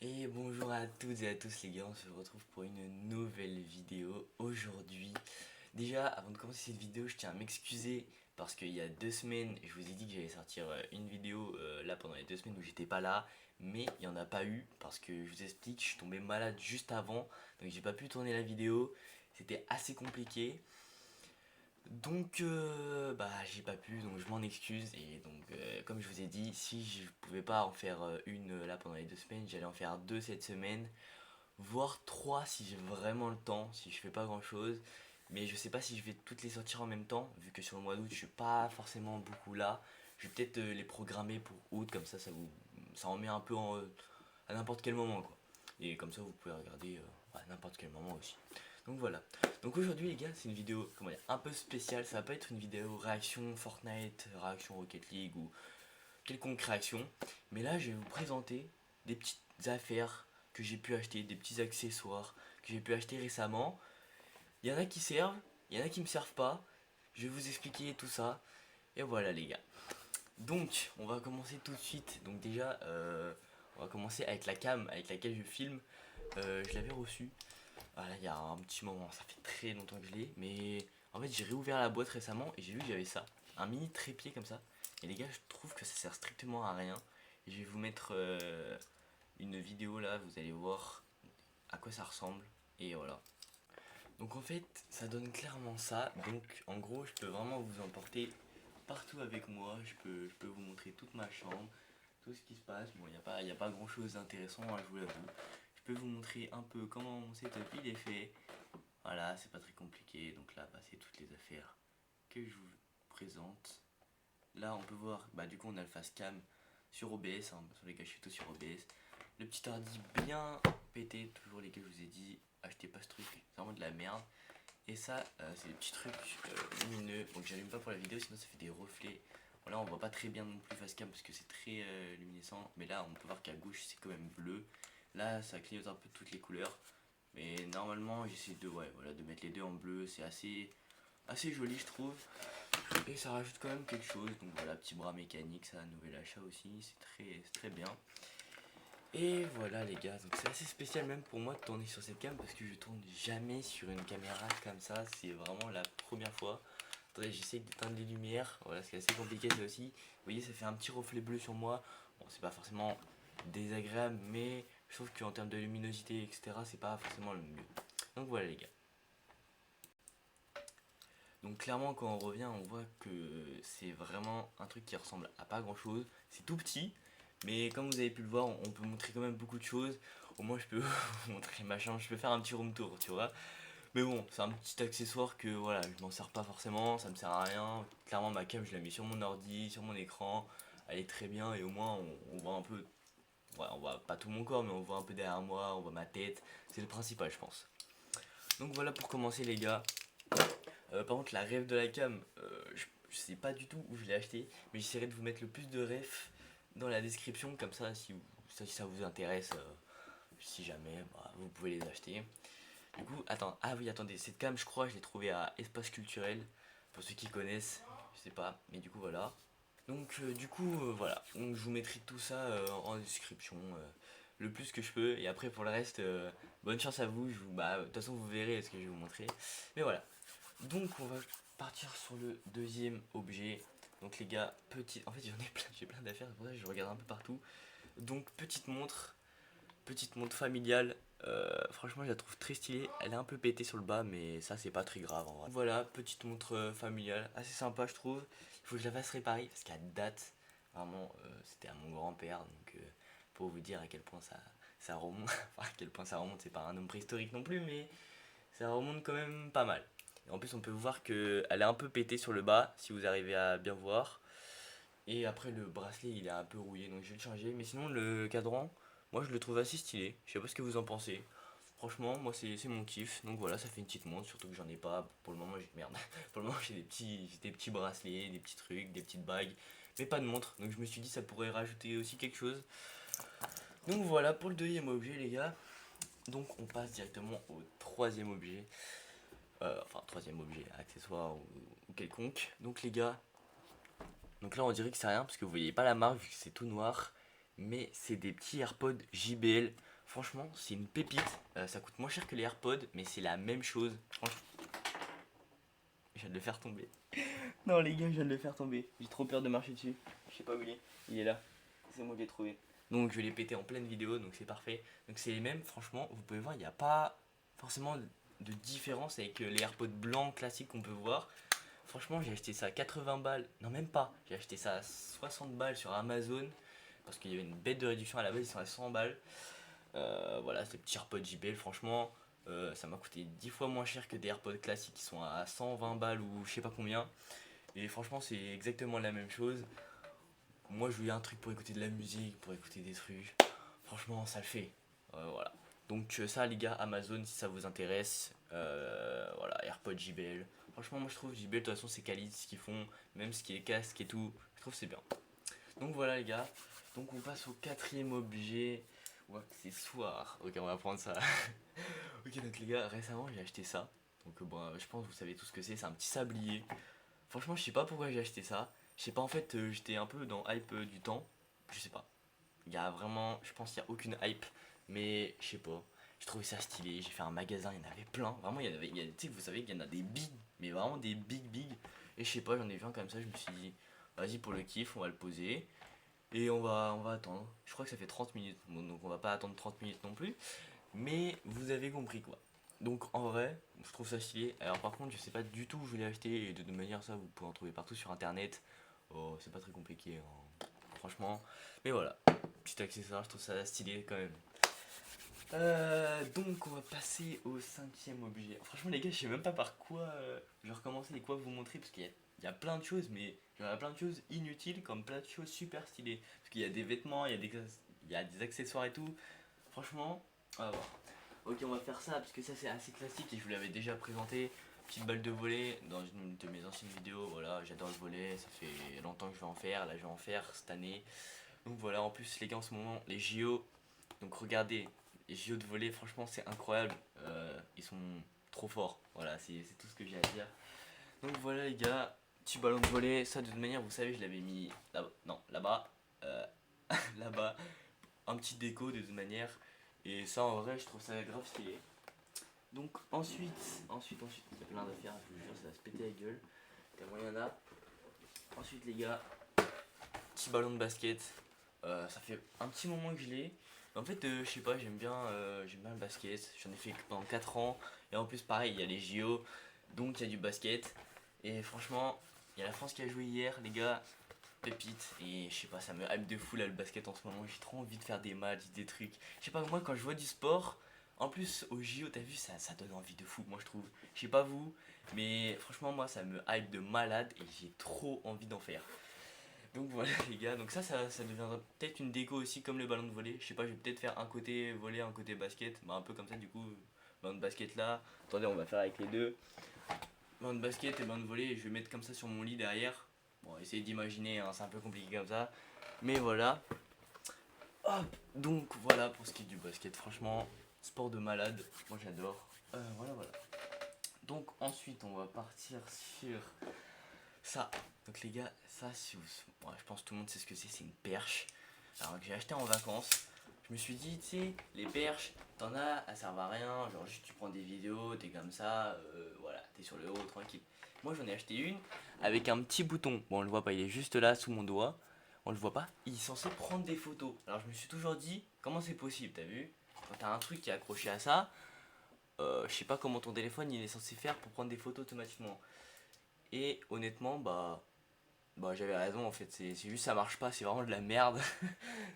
Et bonjour à toutes et à tous les gars, on se retrouve pour une nouvelle vidéo aujourd'hui. Déjà, avant de commencer cette vidéo, je tiens à m'excuser parce qu'il y a 2 semaines, je vous ai dit que j'allais sortir une vidéo là pendant les 2 semaines où j'étais pas là, mais il n'y en a pas eu parce que je vous explique, je suis tombé malade juste avant, donc j'ai pas pu tourner la vidéo, c'était assez compliqué. Donc j'ai pas pu, donc je m'en excuse. Et donc comme je vous ai dit, si je pouvais pas en faire une là pendant les 2 semaines, j'allais en faire deux cette semaine, voire trois si j'ai vraiment le temps, si je fais pas grand chose. Mais je sais pas si je vais toutes les sortir en même temps, vu que sur le mois d'août je suis pas forcément beaucoup là. Je vais peut-être les programmer pour août, comme ça en met un peu à n'importe quel moment quoi. Et comme ça vous pouvez regarder à n'importe quel moment aussi. Donc voilà. Donc aujourd'hui les gars, c'est une vidéo comment dire, un peu spéciale. Ça va pas être une vidéo réaction Fortnite, réaction Rocket League ou quelconque réaction. Mais là je vais vous présenter des petites affaires que j'ai pu acheter, des petits accessoires que j'ai pu acheter récemment. Il y en a qui servent, il y en a qui me servent pas. Je vais vous expliquer tout ça. Et voilà les gars. Donc on va commencer tout de suite. Donc déjà on va commencer avec la cam avec laquelle je filme. Je l'avais reçue. Voilà, il y a un petit moment, ça fait très longtemps que je l'ai, mais en fait j'ai réouvert la boîte récemment et j'ai vu que j'avais ça, un mini trépied comme ça. Et les gars, je trouve que ça sert strictement à rien. Et je vais vous mettre une vidéo là, vous allez voir à quoi ça ressemble. Et voilà. Donc en fait, ça donne clairement ça. Donc en gros, je peux vraiment vous emporter partout avec moi. Je peux vous montrer toute ma chambre, tout ce qui se passe. Bon, y a pas grand chose d'intéressant, hein, je vous l'avoue. Je peux vous montrer un peu comment mon setup il est fait. Voilà, c'est pas très compliqué. Donc là, c'est toutes les affaires que je vous présente. Là, on peut voir, du coup, on a le face cam sur OBS, hein, sur les gars, je suis tout sur OBS. Le petit ordi bien pété, toujours les gars, je vous ai dit, achetez pas ce truc, c'est vraiment de la merde. Et ça, c'est des petits trucs lumineux. Donc j'allume pas pour la vidéo, sinon ça fait des reflets. Voilà, on voit pas très bien non plus face cam parce que c'est très luminescent. Mais là, on peut voir qu'à gauche, c'est quand même bleu. Là, ça clignote un peu toutes les couleurs. Mais normalement, j'essaie de mettre les deux en bleu. C'est assez joli, je trouve. Et ça rajoute quand même quelque chose. Donc voilà, petit bras mécanique, ça, un nouvel achat aussi. C'est très bien. Et voilà les gars, donc c'est assez spécial même pour moi de tourner sur cette cam parce que je tourne jamais sur une caméra comme ça, c'est vraiment la première fois. Attendez, j'essaie d'éteindre les lumières, voilà, c'est assez compliqué ça aussi. Vous voyez, ça fait un petit reflet bleu sur moi. Bon, c'est pas forcément désagréable, mais je trouve qu'en termes de luminosité, etc., c'est pas forcément le mieux. Donc voilà les gars. Donc clairement quand on revient on voit que c'est vraiment un truc qui ressemble à pas grand chose. C'est tout petit mais comme vous avez pu le voir on peut montrer quand même beaucoup de choses. Au moins je peux vous montrer ma chambre, je peux faire un petit room tour tu vois. Mais bon c'est un petit accessoire que voilà je m'en sers pas forcément, ça me sert à rien. Clairement ma cam je la mets sur mon ordi, sur mon écran. Elle est très bien et au moins on voit un peu, ouais, on voit pas tout mon corps mais on voit un peu derrière moi, on voit ma tête. C'est le principal je pense. Donc voilà pour commencer les gars. Par contre, la ref de la cam, je sais pas du tout où je l'ai acheté, mais j'essaierai de vous mettre le plus de refs dans la description, comme ça, si ça vous intéresse, si jamais, vous pouvez les acheter. Du coup, ah oui, attendez, cette cam, je crois, je l'ai trouvée à Espace Culturel, pour ceux qui connaissent, je sais pas, mais du coup, voilà. Donc, voilà, donc je vous mettrai tout ça en description, le plus que je peux, et après, pour le reste, bonne chance à vous, de toute façon, vous verrez ce que je vais vous montrer. Mais voilà, donc on va partir sur le deuxième objet. Donc les gars, en fait j'en ai plein, j'ai plein d'affaires, c'est pour ça que je regarde un peu partout. Donc petite montre familiale. Franchement je la trouve très stylée. Elle est un peu pétée sur le bas, mais ça c'est pas très grave en vrai. Voilà, petite montre familiale, assez sympa je trouve. Il faut que je la fasse réparer parce qu'elle date. Vraiment, c'était à mon grand-père, donc pour vous dire à quel point ça remonte. Enfin à quel point ça remonte, c'est pas un homme préhistorique non plus, mais ça remonte quand même pas mal. Et en plus, on peut voir qu'elle est un peu pétée sur le bas, si vous arrivez à bien voir. Et après, le bracelet, il est un peu rouillé, donc je vais le changer. Mais sinon, le cadran, moi, je le trouve assez stylé. Je sais pas ce que vous en pensez. Franchement, moi, c'est mon kiff. Donc voilà, ça fait une petite montre, surtout que j'en ai pas. Pour le moment, merde. Pour le moment, j'ai des petits bracelets, des petits trucs, des petites bagues, mais pas de montre. Donc je me suis dit, ça pourrait rajouter aussi quelque chose. Donc voilà pour le deuxième objet, les gars. Donc on passe directement au troisième objet. Enfin troisième objet, accessoire ou quelconque. Donc les gars, donc là on dirait que c'est rien parce que vous voyez pas la marque vu que c'est tout noir, mais c'est des petits AirPods JBL. Franchement, c'est une pépite. Ça coûte moins cher que les AirPods, mais c'est la même chose. Franchement, je viens de le faire tomber. Non les gars, je viens de le faire tomber. J'ai trop peur de marcher dessus. Je sais pas où il est. Il est là. C'est moi qui l'ai trouvé. Donc je vais les péter en pleine vidéo, donc c'est parfait. Donc c'est les mêmes, franchement, vous pouvez voir, il n'y a pas forcément de différence avec les AirPods blancs classiques qu'on peut voir. Franchement, j'ai acheté ça à 80 balles. Non, même pas. J'ai acheté ça à 60 balles sur Amazon. Parce qu'il y avait une bête de réduction à la base, ils sont à 100 balles. Voilà, ces petits AirPods JBL, franchement, ça m'a coûté 10 fois moins cher que des AirPods classiques qui sont à 120 balles ou je sais pas combien. Et franchement, c'est exactement la même chose. Moi, je voulais un truc pour écouter de la musique, pour écouter des trucs. Franchement, ça le fait. Voilà. Donc, ça, les gars, Amazon, si ça vous intéresse. Voilà, AirPods JBL. Franchement, moi, je trouve JBL, de toute façon, c'est quali ce qu'ils font. Même ce qui est casque et tout. Je trouve que c'est bien. Donc, voilà, les gars. Donc, on passe au quatrième objet ou accessoire. Ok, on va prendre ça. Ok, donc, les gars, récemment, j'ai acheté ça. Donc, bon, je pense que vous savez tout ce que c'est. C'est un petit sablier. Franchement, je sais pas pourquoi j'ai acheté ça. Je sais pas, en fait, j'étais un peu dans hype du temps. Je sais pas. Il y a vraiment, je pense qu'il y a aucune hype. Mais je sais pas. J'ai trouvé ça stylé. J'ai fait un magasin, il y en avait plein. Vraiment, il y en avait. Tu sais, vous savez qu'il y en a des big. Mais vraiment des big. Et je sais pas, j'en ai vu un comme ça. Je me suis dit, vas-y, pour le kiff, on va le poser. Et on va attendre. Je crois que ça fait 30 minutes. Bon, donc on va pas attendre 30 minutes non plus. Mais vous avez compris quoi. Donc en vrai, je trouve ça stylé. Alors par contre, je sais pas du tout où je l'ai acheté et de toute manière ça vous pouvez en trouver partout sur internet. Oh, c'est pas très compliqué hein, franchement. Mais voilà, petit accessoire, je trouve ça stylé quand même. Donc on va passer au cinquième objet. Franchement les gars, je sais même pas par quoi je vais recommencer et quoi vous montrer parce qu'il y a plein de choses, mais il y a plein de choses inutiles comme plein de choses super stylées. Parce qu'il y a des vêtements, il y a des accessoires et tout. Franchement, on va voir. Ok, on va faire ça parce que ça c'est assez classique et je vous l'avais déjà présenté. Petite balle de volley dans une de mes anciennes vidéos. Voilà, j'adore le volley, ça fait longtemps que je vais en faire. Là, je vais en faire cette année. Donc voilà, en plus, les gars, en ce moment, les JO. Donc regardez, les JO de volley, franchement, c'est incroyable. Ils sont trop forts. Voilà, c'est tout ce que j'ai à dire. Donc voilà, les gars, petit ballon de volley. Ça, de toute manière, vous savez, je l'avais mis là-bas. Non, là-bas. Là-bas. Un petit déco de toute manière. Et ça, en vrai, je trouve ça grave stylé. Donc ensuite, il y a plein d'affaires, je vous jure, ça va se péter la gueule. Tellement il y en a. Ensuite les gars, petit ballon de basket. Ça fait un petit moment que je l'ai. En fait, je sais pas, j'aime bien le basket. J'en ai fait pendant 4 ans. Et en plus, pareil, il y a les JO. Donc il y a du basket. Et franchement, il y a la France qui a joué hier, les gars. Pépite. Et je sais pas, ça me hype de fou là le basket en ce moment. J'ai trop envie de faire des matchs, des trucs. Je sais pas, moi quand je vois du sport, en plus au JO, t'as vu, ça donne envie de fou, moi je trouve. Je sais pas vous, mais franchement, moi ça me hype de malade et j'ai trop envie d'en faire. Donc voilà les gars, donc ça deviendra peut-être une déco aussi comme le ballon de volley. Je sais pas, je vais peut-être faire un côté volley, un côté basket. Bah, un peu comme ça du coup, ballon de basket là. Attendez, on va faire avec les deux. Ballon de basket et ballon de volley, et je vais mettre comme ça sur mon lit derrière. Bon, essayez d'imaginer, hein, c'est un peu compliqué comme ça. Mais voilà. Hop, donc voilà pour ce qui est du basket. Franchement, sport de malade. Moi j'adore. Voilà. Donc ensuite, on va partir sur ça. Donc les gars, ça, si vous... Bon, je pense que tout le monde sait ce que c'est une perche. Alors que j'ai acheté en vacances. Je me suis dit, tu sais, les perches, t'en as, elles servent à rien. Genre juste tu prends des vidéos, t'es comme ça, voilà, t'es sur le haut, tranquille. Moi j'en ai acheté une avec un petit bouton. Bon, on le voit pas, il est juste là sous mon doigt. On le voit pas. Il est censé prendre des photos. Alors je me suis toujours dit, comment c'est possible, t'as vu? Quand t'as un truc qui est accroché à ça, je sais pas comment ton téléphone il est censé faire pour prendre des photos automatiquement. Et honnêtement, bah j'avais raison en fait, c'est juste ça marche pas, c'est vraiment de la merde.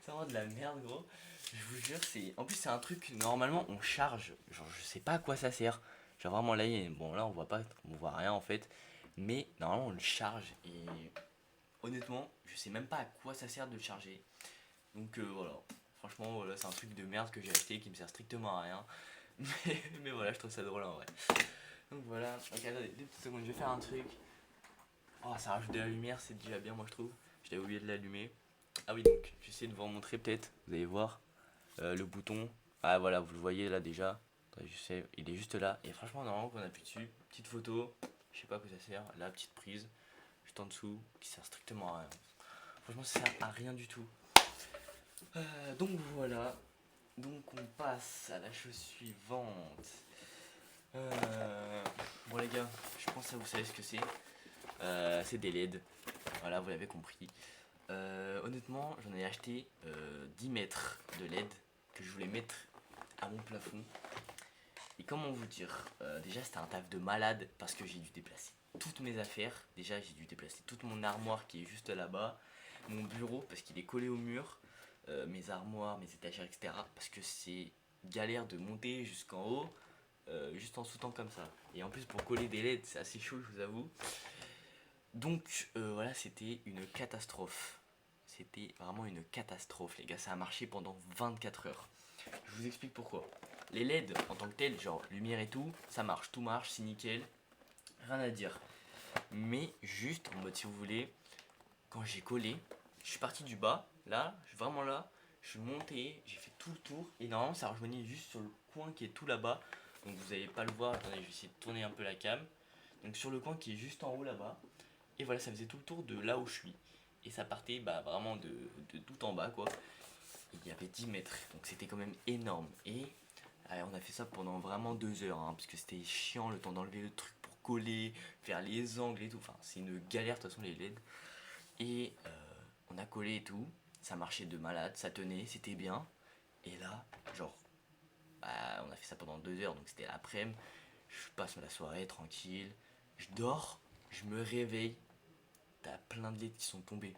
C'est vraiment de la merde gros. Je vous jure, c'est. En plus c'est un truc, normalement on charge. Genre je sais pas à quoi ça sert. Genre vraiment là, bon là on voit pas, on voit rien en fait. Mais normalement on le charge et honnêtement je sais même pas à quoi ça sert de le charger. Donc voilà. Franchement voilà, c'est un truc de merde que j'ai acheté qui me sert strictement à rien. Mais voilà, je trouve ça drôle en vrai. Donc voilà, ok attendez, 2 petites secondes, je vais faire un truc. Oh, ça rajoute de la lumière, c'est déjà bien, moi je trouve. J'avais oublié de l'allumer. Ah oui, donc j'essaie de vous en montrer peut-être. Vous allez voir le bouton. Ah voilà, vous le voyez là déjà. Attendez, je sais, il est juste là. Et franchement, normalement, quand on appuie dessus, petite photo. Je sais pas à quoi ça sert. La petite prise, juste en dessous, qui sert strictement à rien. Franchement, ça sert à rien du tout. Donc voilà. Donc on passe à la chose suivante. Bon les gars, je pense que vous savez ce que c'est. C'est des LED. Voilà, vous l'avez compris. Honnêtement, j'en ai acheté 10 mètres de LED que je voulais mettre à mon plafond. Et comment vous dire, déjà c'était un taf de malade parce que j'ai dû déplacer toutes mes affaires. Déjà j'ai dû déplacer toute mon armoire qui est juste là-bas, mon bureau parce qu'il est collé au mur, mes armoires, mes étagères, etc. Parce que c'est galère de monter jusqu'en haut, juste en sautant comme ça. Et en plus pour coller des LED c'est assez chaud, je vous avoue. Donc voilà, c'était une catastrophe. C'était vraiment une catastrophe les gars, ça a marché pendant 24 heures. Je vous explique pourquoi. Les LED en tant que tel, genre lumière et tout, ça marche, tout marche, c'est nickel, rien à dire. Mais juste en mode si vous voulez, quand j'ai collé, je suis parti du bas, là, vraiment là, je suis monté, j'ai fait tout le tour et normalement ça rejoignait juste sur le coin qui est tout là-bas. Donc vous n'allez pas le voir, attendez, je vais essayer de tourner un peu la cam. Donc sur le coin qui est juste en haut là-bas. Et voilà, ça faisait tout le tour de là où je suis. Et ça partait vraiment de tout en bas quoi. Il y avait 10 mètres, donc c'était quand même énorme. Et on a fait ça pendant vraiment 2 heures, hein, parce que c'était chiant le temps d'enlever le truc pour coller, faire les angles et tout. Enfin, c'est une galère de toute façon les LED. Et on a collé et tout, ça marchait de malade, ça tenait, c'était bien. Et là, genre, on a fait ça pendant 2 heures, donc c'était l'après-midi. Je passe la soirée tranquille, je dors, je me réveille, t'as plein de LED qui sont tombés.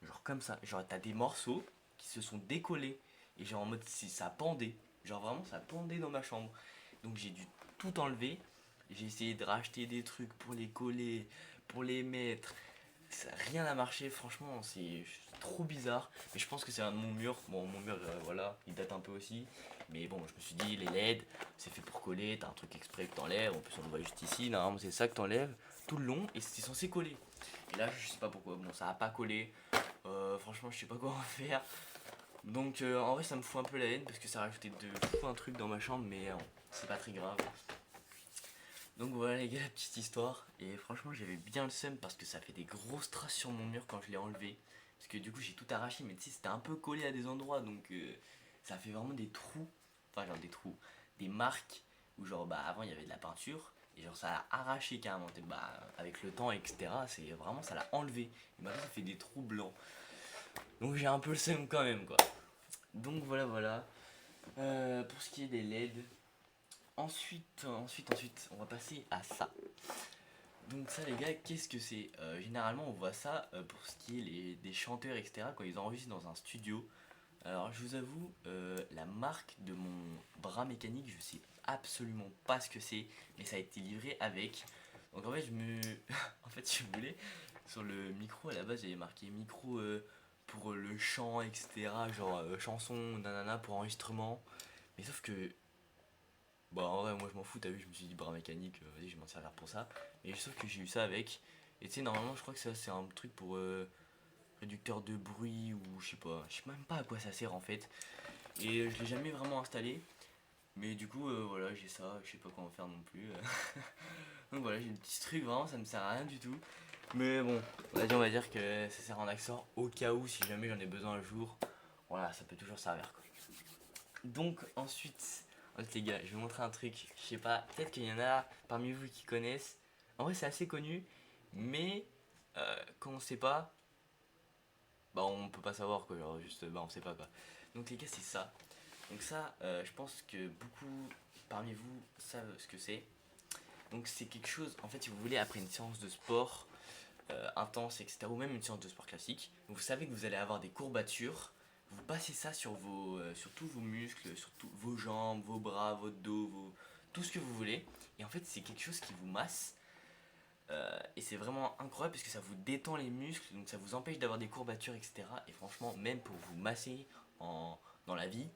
Genre comme ça, genre t'as des morceaux qui se sont décollés. Et genre en mode si ça pendait. Genre vraiment ça pendait dans ma chambre. Donc j'ai dû tout enlever. J'ai essayé de racheter des trucs pour les coller, pour les mettre. Ça, rien n'a marché, franchement, c'est trop bizarre. Mais je pense que c'est un de mon mur. Bon, mon mur, voilà, il date un peu aussi. Mais bon, je me suis dit, les LED, c'est fait pour coller. T'as un truc exprès que t'enlèves. En plus, on le voit juste ici. Normalement, c'est ça que t'enlèves tout le long. Et c'était censé coller. Et là, je sais pas pourquoi. Bon, ça a pas collé. Franchement, je sais pas quoi en faire. Donc, en vrai, ça me fout un peu la haine parce que ça a rajouté de fou un truc dans ma chambre. Mais c'est pas très grave. Donc voilà les gars, la petite histoire. Et franchement j'avais bien le seum parce que ça fait des grosses traces sur mon mur quand je l'ai enlevé. Parce que du coup j'ai tout arraché, mais tu sais c'était un peu collé à des endroits. Donc ça fait vraiment des trous. Enfin genre des trous. Des marques où genre avant il y avait de la peinture. Et genre ça l'a arraché carrément. Avec le temps etc. C'est vraiment ça l'a enlevé. Et maintenant ça fait des trous blancs. Donc j'ai un peu le seum quand même quoi. Donc voilà. Pour ce qui est des LED. Ensuite, on va passer à ça. Donc ça les gars, qu'est-ce que c'est? Généralement on voit ça pour ce qui est des chanteurs etc. quand ils enregistrent dans un studio. Alors je vous avoue, la marque de mon bras mécanique, je sais absolument pas ce que c'est, mais ça a été livré avec. Donc en fait en fait si vous voulez, sur le micro à la base j'avais marqué micro pour le chant etc. Genre chanson nanana pour enregistrement. Mais sauf que bah en vrai moi je m'en fous, t'as vu, je me suis dit bras mécanique, vas-y je vais m'en servir pour ça. Et sauf que j'ai eu ça avec. Et tu sais normalement je crois que ça c'est un truc pour réducteur de bruit ou je sais même pas à quoi ça sert en fait. Et je l'ai jamais vraiment installé. Mais du coup voilà j'ai ça, je sais pas quoi en faire non plus. Donc voilà j'ai une petite truc vraiment ça me sert à rien du tout. Mais bon, on va dire que ça sert en accessoire au cas où si jamais j'en ai besoin un jour. Voilà ça peut toujours servir quoi. Donc ensuite les gars, je vais vous montrer un truc. Je sais pas, peut-être qu'il y en a parmi vous qui connaissent. En vrai c'est assez connu, mais quand on sait pas, on peut pas savoir quoi. Genre juste on sait pas quoi. Donc les gars c'est ça. Donc ça, je pense que beaucoup parmi vous savent ce que c'est. Donc c'est quelque chose, en fait si vous voulez après une séance de sport intense etc. ou même une séance de sport classique, vous savez que vous allez avoir des courbatures. Vous passez ça sur tous vos muscles, sur vos jambes, vos bras, votre dos, tout ce que vous voulez. Et en fait, c'est quelque chose qui vous masse. Et c'est vraiment incroyable parce que ça vous détend les muscles, donc ça vous empêche d'avoir des courbatures, etc. Et franchement, même pour vous masser dans la vie,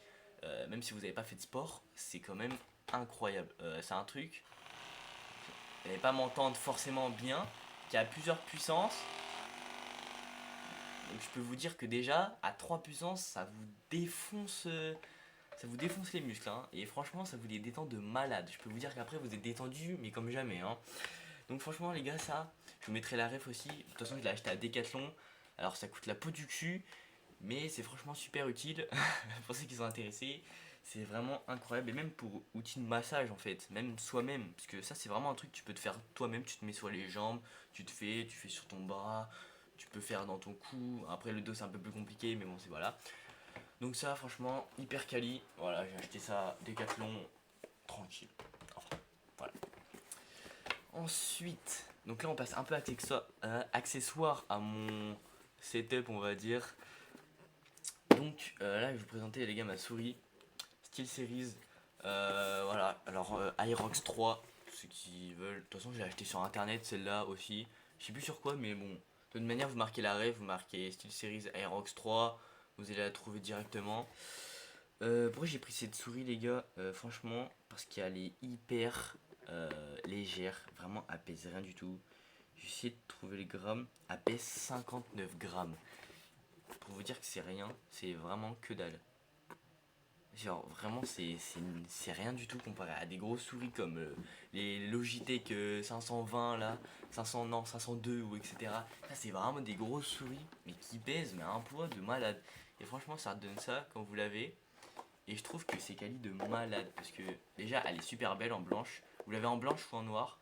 même si vous n'avez pas fait de sport, c'est quand même incroyable. C'est un truc, vous n'allez pas m'entendre forcément bien, qui a plusieurs puissances. Donc je peux vous dire que déjà, à 3 puissances, ça vous défonce les muscles. Hein. Et franchement, ça vous les détend de malade. Je peux vous dire qu'après, vous êtes détendu, mais comme jamais. Hein. Donc franchement, les gars, ça, je vous mettrai la ref aussi. De toute façon, je l'ai acheté à Decathlon. Alors ça coûte la peau du cul, mais c'est franchement super utile. Pour ceux qui sont intéressés, C'est vraiment incroyable, et même pour outils de massage en fait, même soi-même, parce que ça c'est vraiment un truc que tu peux te faire toi-même, tu te mets sur les jambes, tu fais sur ton bras, tu peux faire dans ton cou, après le dos c'est un peu plus compliqué, mais bon c'est voilà. Donc ça franchement, hyper quali, voilà j'ai acheté ça Decathlon, tranquille, enfin voilà. Ensuite, donc là on passe un peu accessoire à mon setup on va dire. Donc là je vais vous présenter les gars ma souris SteelSeries. Voilà, alors Aerox 3, ceux qui veulent. De toute façon, je l'ai acheté sur internet, celle-là aussi. Je sais plus sur quoi, mais bon. De toute manière, vous marquez la ref, vous marquez SteelSeries Aerox 3, vous allez la trouver directement. Pourquoi j'ai pris cette souris, les gars? Franchement, parce qu'elle est hyper légère. Vraiment, elle pèse rien du tout. J'ai essayé de trouver les grammes. Elle pèse 59 grammes. Pour vous dire que c'est rien, c'est vraiment que dalle. Genre vraiment c'est rien du tout comparé à des grosses souris comme les Logitech 520 là, 500 non 502 ou etc. Ça c'est vraiment des grosses souris mais qui pèsent mais à un poids de malade. Et franchement ça donne ça quand vous l'avez. Et je trouve que c'est quali de malade parce que déjà elle est super belle en blanche. Vous l'avez en blanche ou en noir.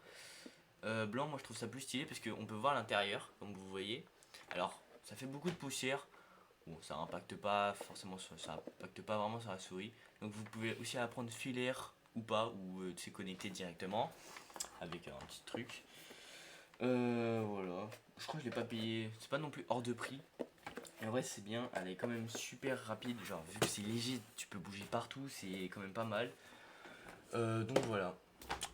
Blanc moi je trouve ça plus stylé parce qu'on peut voir l'intérieur comme vous voyez. Alors ça fait beaucoup de poussière. Bon, ça impacte pas forcément ça impacte pas vraiment sur la souris. Donc vous pouvez aussi apprendre filaire ou pas, ou de se connecter directement avec un petit truc. Voilà. Je crois que je l'ai pas payé. C'est pas non plus hors de prix. Et en vrai c'est bien, elle est quand même super rapide. Genre vu que c'est léger, tu peux bouger partout, c'est quand même pas mal. Donc voilà.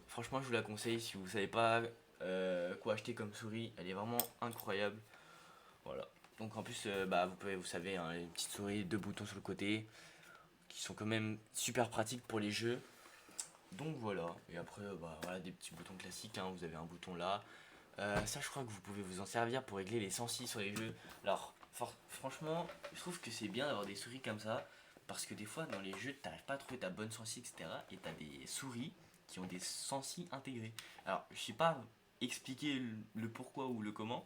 Franchement je vous la conseille si vous savez pas quoi acheter comme souris. Elle est vraiment incroyable. Voilà. Donc en plus, bah, vous savez, hein, les petites souris, deux boutons sur le côté, qui sont quand même super pratiques pour les jeux. Donc voilà. Et après, bah, voilà, des petits boutons classiques. Hein, vous avez un bouton là. Ça, je crois que vous pouvez vous en servir pour régler les sensi sur les jeux. Alors, franchement, je trouve que c'est bien d'avoir des souris comme ça. Parce que des fois, dans les jeux, t'arrives pas à trouver ta bonne sensi, etc. Et t'as des souris qui ont des sensi intégrés. Alors, je sais pas expliquer le pourquoi ou le comment,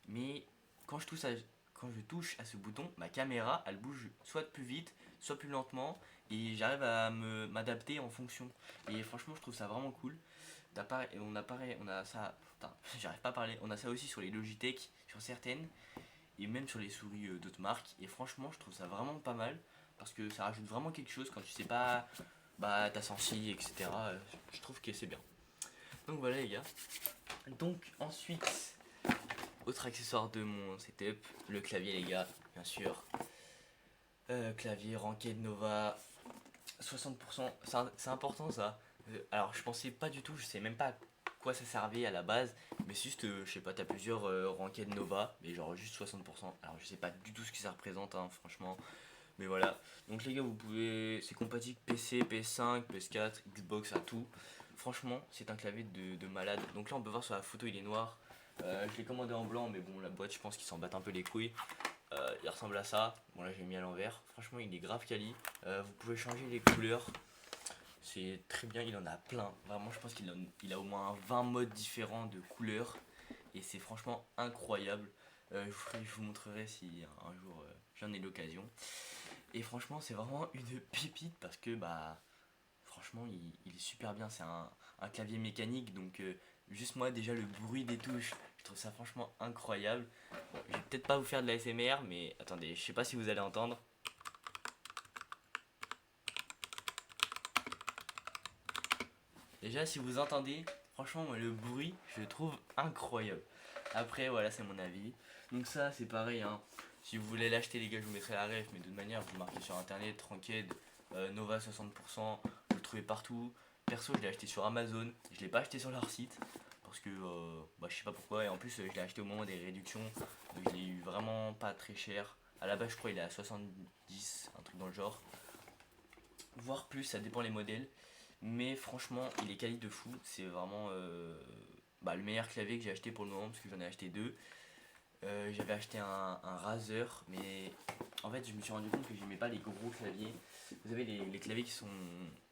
mais quand je touche à, quand je touche à ce bouton, ma caméra elle bouge soit plus vite, soit plus lentement, et j'arrive à m'adapter en fonction. Et franchement, je trouve ça vraiment cool. On a ça, putain, j'arrive pas à parler. On a ça aussi sur les Logitech, sur certaines, et même sur les souris d'autres marques. Et franchement, je trouve ça vraiment pas mal parce que ça rajoute vraiment quelque chose quand tu sais pas, bah, ta sensi, etc. Je trouve que c'est bien. Donc voilà les gars. Donc ensuite, autre accessoire de mon setup, le clavier les gars, bien sûr. Clavier Ranked Nova, 60%, c'est important ça. Alors je pensais pas du tout, je sais même pas à quoi ça servait à la base, mais c'est juste, je sais pas, t'as plusieurs Ranked Nova, mais genre juste 60%. Alors je sais pas du tout ce que ça représente, hein, franchement. Mais voilà. Donc les gars, vous pouvez, c'est compatible PC, PS5, PS4, Xbox, à tout. Franchement, c'est un clavier de malade. Donc là, on peut voir sur la photo, il est noir. Je l'ai commandé en blanc, mais bon, la boîte, je pense qu'ils s'en battent un peu les couilles. Il ressemble à ça. Bon, là, j'ai mis à l'envers. Franchement, il est grave quali. Vous pouvez changer les couleurs. C'est très bien, il en a plein. Vraiment, je pense qu'il a au moins 20 modes différents de couleurs. Et c'est franchement incroyable. Je vous montrerai si un jour j'en ai l'occasion. Et franchement, c'est vraiment une pépite parce que, bah, franchement, il est super bien. C'est un clavier mécanique, donc juste moi, déjà, le bruit des touches, je trouve ça franchement incroyable. Bon, je vais peut-être pas vous faire de la SMR, mais attendez, je sais pas si vous allez entendre. Déjà, si vous entendez, franchement, moi, le bruit, je le trouve incroyable. Après, voilà, c'est mon avis. Donc ça, c'est pareil, hein. Si vous voulez l'acheter, les gars, je vous mettrai la ref, mais de toute manière, vous marquez sur internet, Ranked, Nova 60%, vous le trouvez partout. Perso, je l'ai acheté sur Amazon, je l'ai pas acheté sur leur site, parce que, bah, je sais pas pourquoi, et en plus, je l'ai acheté au moment des réductions, donc je l'ai eu vraiment pas très cher. À la base, je crois il est à 70, un truc dans le genre. Voire plus, ça dépend les modèles. Mais franchement, il est quali de fou. C'est vraiment bah, le meilleur clavier que j'ai acheté pour le moment parce que j'en ai acheté deux. J'avais acheté un Razer, mais en fait, je me suis rendu compte que j'aimais pas les gros claviers. Vous savez, les claviers qui sont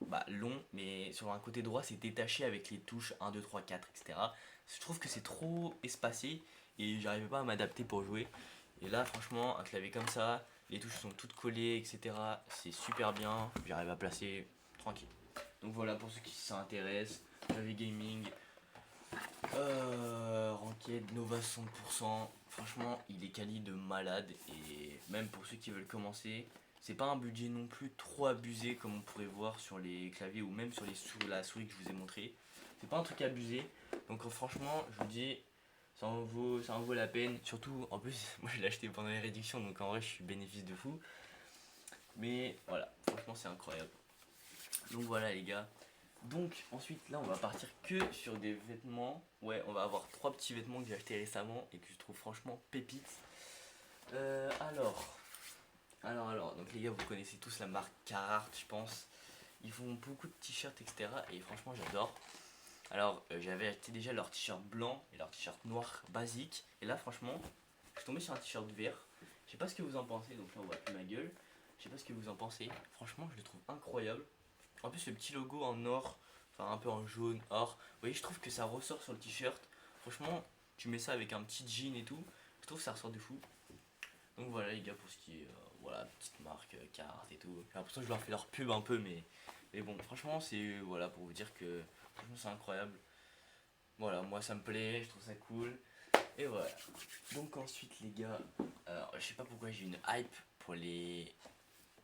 bah, longs, mais sur un côté droit, c'est détaché avec les touches 1, 2, 3, 4, etc. Je trouve que c'est trop espacé et j'arrivais pas à m'adapter pour jouer. Et là, franchement, un clavier comme ça, les touches sont toutes collées, etc. C'est super bien, j'arrive à placer tranquille. Donc voilà pour ceux qui s'intéressent, Heavy Gaming, Ranked, Nova 100%, franchement il est quali de malade et même pour ceux qui veulent commencer, c'est pas un budget non plus trop abusé comme on pourrait voir sur les claviers ou même sur la souris que je vous ai montré. C'est pas un truc abusé, donc franchement je vous dis ça en vaut la peine, surtout en plus moi je l'ai acheté pendant les réductions donc en vrai je suis bénéfice de fou. Mais voilà, franchement c'est incroyable. Donc voilà les gars. Donc ensuite là on va partir que sur des vêtements. Ouais, on va avoir trois petits vêtements que j'ai acheté récemment et que je trouve franchement pépites. Alors, donc les gars vous connaissez tous la marque Carhartt je pense. Ils font beaucoup de t-shirts etc. Et franchement j'adore. Alors j'avais acheté déjà leur t-shirt blanc et leur t-shirt noir basique. Et là franchement je suis tombé sur un t-shirt vert. Je sais pas ce que vous en pensez, donc là on voit plus ma gueule. Je sais pas ce que vous en pensez. Franchement je le trouve incroyable. En plus le petit logo en or, enfin un peu en jaune, or. Vous voyez je trouve que ça ressort sur le t-shirt. Franchement tu mets ça avec un petit jean et tout. Je trouve que ça ressort de fou. Donc voilà les gars pour ce qui est voilà petite marque Carhartt et tout. J'ai l'impression que je leur fais leur pub un peu mais bon franchement c'est voilà pour vous dire que franchement c'est incroyable. Voilà moi ça me plaît, je trouve ça cool. Et voilà. Donc ensuite les gars, je sais pas pourquoi j'ai une hype pour les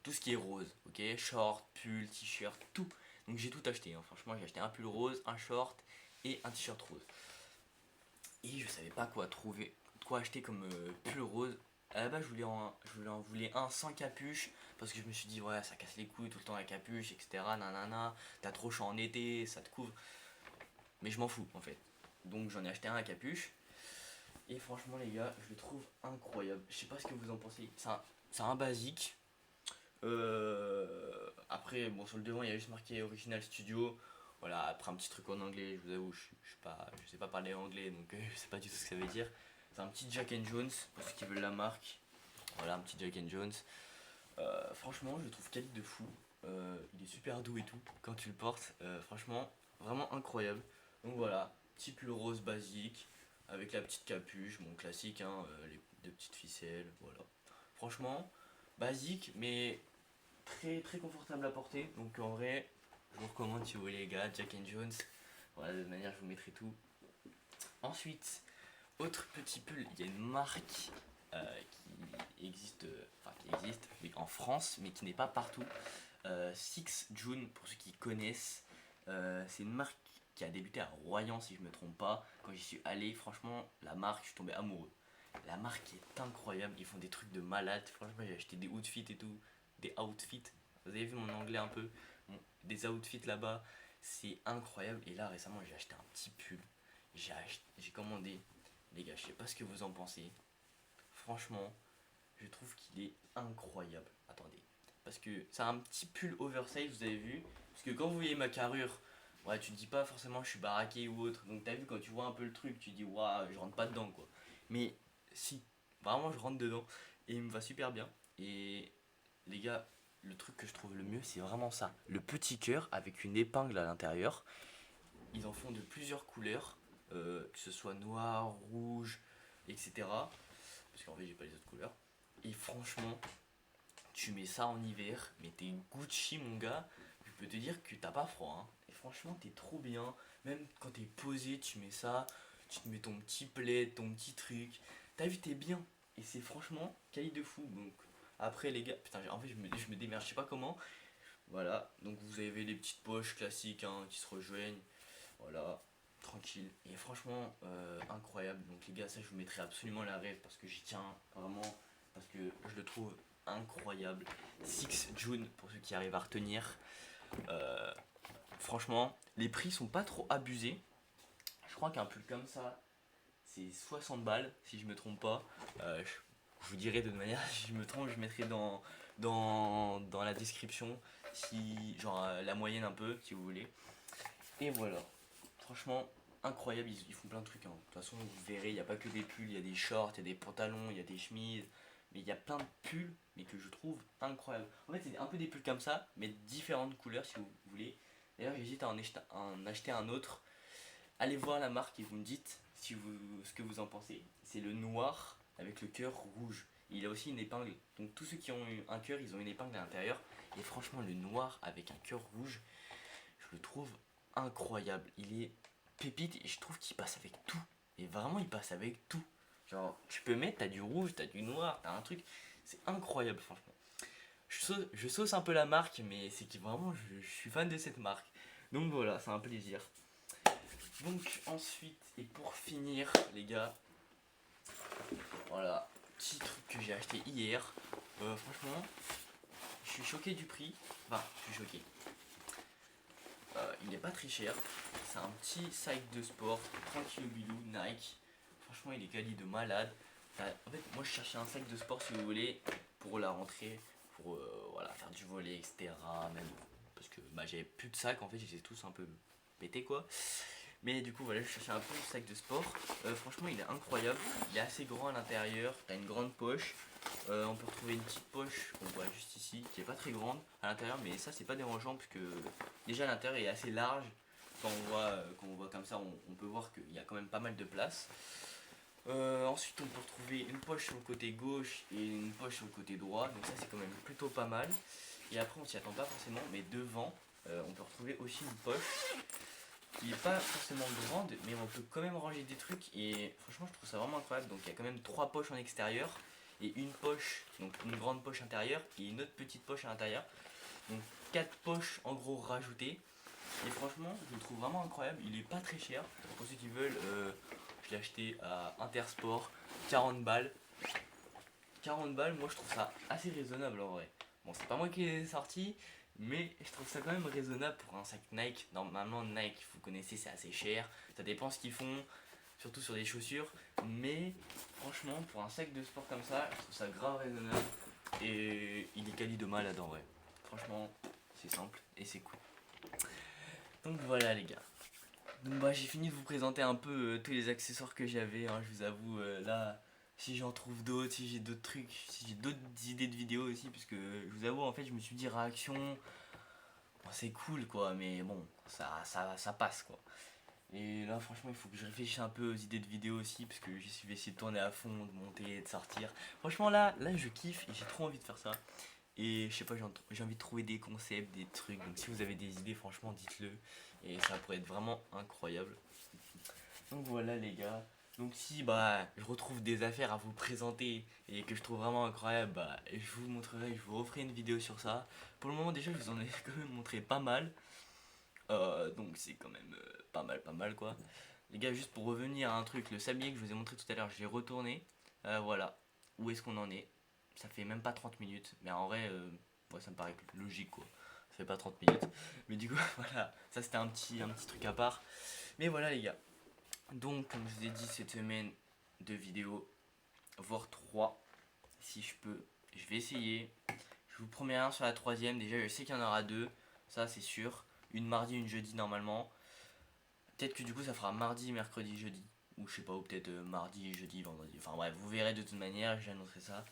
tout ce qui est rose, ok, short, pull, t-shirt, tout. Donc j'ai tout acheté, hein. Franchement j'ai acheté un pull rose, un short et un t-shirt rose. Et je savais pas quoi trouver, quoi acheter comme pull rose. À la base je voulais un sans capuche parce que je me suis dit ouais ça casse les couilles tout le temps la capuche etc. Nanana, t'as trop chaud en été, ça te couvre. Mais je m'en fous en fait. Donc j'en ai acheté un à capuche. Et franchement les gars, je le trouve incroyable. Je sais pas ce que vous en pensez. C'est un basique. Après, bon sur le devant il y a juste marqué Original Studio. Voilà, après un petit truc en anglais, je vous avoue, je sais pas parler anglais donc je sais pas du tout ce que ça veut dire. C'est un petit Jack and Jones pour ceux qui veulent la marque. Voilà, un petit Jack and Jones. Franchement, je le trouve quali de fou. Il est super doux et tout quand tu le portes. Franchement, vraiment incroyable. Donc voilà, petit pull rose basique avec la petite capuche, mon classique, hein, les deux petites ficelles. Voilà. Franchement, basique mais très très confortable à porter. Donc en vrai, je vous recommande si vous voulez les gars, Jack and Jones. Voilà, de toute manière, je vous mettrai tout. Ensuite, autre petit pull, il y a une marque qui existe mais en France, mais qui n'est pas partout. 6 June, pour ceux qui connaissent, c'est une marque qui a débuté à Royan, si je me trompe pas. Quand j'y suis allé, franchement, la marque, je suis tombé amoureux. La marque est incroyable, ils font des trucs de malade. Franchement, j'ai acheté des outfits et tout. Des outfits. Vous avez vu mon anglais un peu? Bon, des outfits là-bas, c'est incroyable. Et là, récemment, j'ai acheté un petit pull. J'ai commandé. Les gars, je sais pas ce que vous en pensez. Franchement, je trouve qu'il est incroyable. Attendez. Parce que c'est un petit pull oversize, vous avez vu. Parce que quand vous voyez ma carrure, ouais, tu te dis pas forcément je suis baraqué ou autre. Donc t'as vu, quand tu vois un peu le truc, tu te dis waouh, je rentre pas dedans quoi. Mais si, vraiment je rentre dedans. Et il me va super bien. Et les gars, le truc que je trouve le mieux, c'est vraiment ça. Le petit cœur avec une épingle à l'intérieur. Ils en font de plusieurs couleurs, que ce soit noir, rouge, etc. Parce qu'en fait, j'ai pas les autres couleurs. Et franchement, tu mets ça en hiver, mais t'es Gucci, mon gars. Je peux te dire que t'as pas froid, hein. Et franchement, t'es trop bien. Même quand t'es posé, tu mets ça. Tu te mets ton petit plaid, ton petit truc. T'as vu, t'es bien. Et c'est franchement quali de fou. Donc, après, les gars, putain, en fait, je me démerde, je sais pas comment. Voilà, donc vous avez les petites poches classiques hein, qui se rejoignent. Voilà, tranquille. Et franchement, incroyable. Donc les gars, ça je vous mettrai absolument la rêve parce que j'y tiens vraiment, parce que je le trouve incroyable. 6 June pour ceux qui arrivent à retenir. Euh, Franchement, les prix sont pas trop abusés. Je crois qu'un pull comme ça, c'est 60 balles si je me trompe pas. Je vous dirai de toute manière, si je me trompe, je mettrai dans la description si genre la moyenne un peu si vous voulez. Et voilà. Franchement, incroyable, ils font plein de trucs, hein. De toute façon, vous verrez, il n'y a pas que des pulls, il y a des shorts, il y a des pantalons, il y a des chemises. Mais il y a plein de pulls, mais que je trouve incroyables. En fait, c'est un peu des pulls comme ça, mais de différentes couleurs si vous voulez. D'ailleurs, j'hésite à en acheter un autre. Allez voir la marque et vous me dites ce que vous en pensez. C'est le noir avec le cœur rouge. Il a aussi une épingle. Donc tous ceux qui ont eu un cœur, ils ont une épingle à l'intérieur. Et franchement, le noir avec un cœur rouge, je le trouve incroyable. Il est pépite et je trouve qu'il passe avec tout. Et vraiment, il passe avec tout. Genre, tu peux mettre, t'as du rouge, t'as du noir, t'as un truc. C'est incroyable, franchement. Je sauce un peu la marque, mais c'est que vraiment, je suis fan de cette marque. Donc voilà, c'est un plaisir. Donc ensuite, et pour finir, les gars, voilà, petit truc que j'ai acheté hier. Franchement, je suis choqué du prix. Enfin, je suis choqué. Il n'est pas très cher. C'est un petit sac de sport, tranquille bilou, Nike. Franchement, il est quali de malade. En fait, moi je cherchais un sac de sport si vous voulez pour la rentrée, pour voilà, faire du volley, etc. Même parce que bah, j'avais plus de sacs, en fait, j'étais tous un peu pétés quoi. Mais du coup, voilà, je cherchais un peu un sac de sport. Franchement, il est incroyable. Il est assez grand à l'intérieur. T'as une grande poche. On peut retrouver une petite poche qu'on voit juste ici, qui est pas très grande à l'intérieur, mais ça c'est pas dérangeant parce que déjà l'intérieur est assez large. Quand on voit comme ça, on peut voir qu'il y a quand même pas mal de place. Ensuite, on peut retrouver une poche sur le côté gauche et une poche sur le côté droit, donc ça c'est quand même plutôt pas mal. Et après, on s'y attend pas forcément, mais devant, on peut retrouver aussi une poche qui est pas forcément grande, mais on peut quand même ranger des trucs. Et franchement, je trouve ça vraiment incroyable. Donc, il y a quand même 3 poches en extérieur et une poche, donc une grande poche intérieure et une autre petite poche à l'intérieur. Donc 4 poches en gros rajoutées. Et franchement, je le trouve vraiment incroyable. Il est pas très cher. Pour ceux qui veulent, je l'ai acheté à Intersport, 40 balles. 40 balles, moi je trouve ça assez raisonnable en vrai. Bon, c'est pas moi qui l'ai sorti, mais je trouve ça quand même raisonnable pour un sac Nike. Normalement, Nike, vous connaissez, c'est assez cher. Ça dépend ce qu'ils font, surtout sur des chaussures. Mais franchement, pour un sac de sport comme ça, je trouve ça grave raisonnable. Et il est quali de malade en vrai. Franchement, c'est simple et c'est cool. Donc voilà les gars. Donc bah j'ai fini de vous présenter un peu tous les accessoires que j'avais, hein, je vous avoue là si j'en trouve d'autres, si j'ai d'autres trucs, si j'ai d'autres idées de vidéos aussi, parce que je vous avoue en fait je me suis dit réaction, bon, c'est cool quoi, mais bon ça passe quoi. Et là franchement il faut que je réfléchisse un peu aux idées de vidéos aussi, parce que je vais essayer de tourner à fond, de monter, de sortir. Franchement là je kiffe et j'ai trop envie de faire ça. Et je sais pas, j'ai envie de trouver des concepts, des trucs. Donc si vous avez des idées, franchement, dites-le. Et ça pourrait être vraiment incroyable. Donc voilà les gars. Donc si bah je retrouve des affaires à vous présenter et que je trouve vraiment incroyable, bah je vous montrerai, je vous referai une vidéo sur ça. Pour le moment déjà je vous en ai quand même montré pas mal. Donc c'est quand même pas mal quoi. Les gars, juste pour revenir à un truc, le sablier que je vous ai montré tout à l'heure, je l'ai retourné. Voilà, où est-ce qu'on en est? Ça fait même pas 30 minutes, mais en vrai, ouais, ça me paraît logique quoi. Ça fait pas 30 minutes. Mais du coup, voilà, ça c'était un petit truc à part. Mais voilà les gars. Donc, comme je vous ai dit, cette semaine, 2 vidéos, voire 3, si je peux. Je vais essayer. Je vous promets rien sur la troisième. Déjà, je sais qu'il y en aura 2, ça c'est sûr. Une mardi, une jeudi normalement. Peut-être que du coup ça fera mardi, mercredi, jeudi. Ou je sais pas, ou peut-être mardi, jeudi, vendredi. Enfin bref, vous verrez de toute manière, j'annoncerai ça.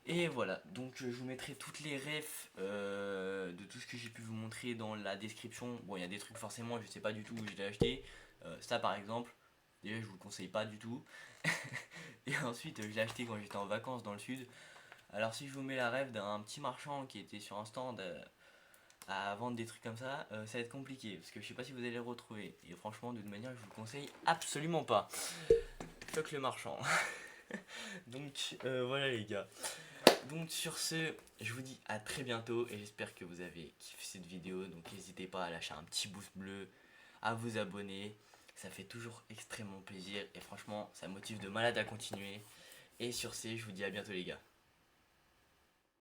Et voilà, donc je vous mettrai toutes les refs de tout ce que j'ai pu vous montrer dans la description. Bon, il y a des trucs forcément, je sais pas du tout où je l'ai acheté. Ça par exemple, déjà je vous le conseille pas du tout. Et ensuite, je l'ai acheté quand j'étais en vacances dans le sud. Alors si je vous mets la ref d'un petit marchand qui était sur un stand à vendre des trucs comme ça va être compliqué parce que je sais pas si vous allez le retrouver. Et franchement, de toute manière, je vous le conseille absolument pas. Fuck le marchand. Donc voilà les gars. Donc sur ce, je vous dis à très bientôt et j'espère que vous avez kiffé cette vidéo. Donc n'hésitez pas à lâcher un petit pouce bleu, à vous abonner. Ça fait toujours extrêmement plaisir et franchement, ça motive de malade à continuer. Et sur ce, je vous dis à bientôt les gars.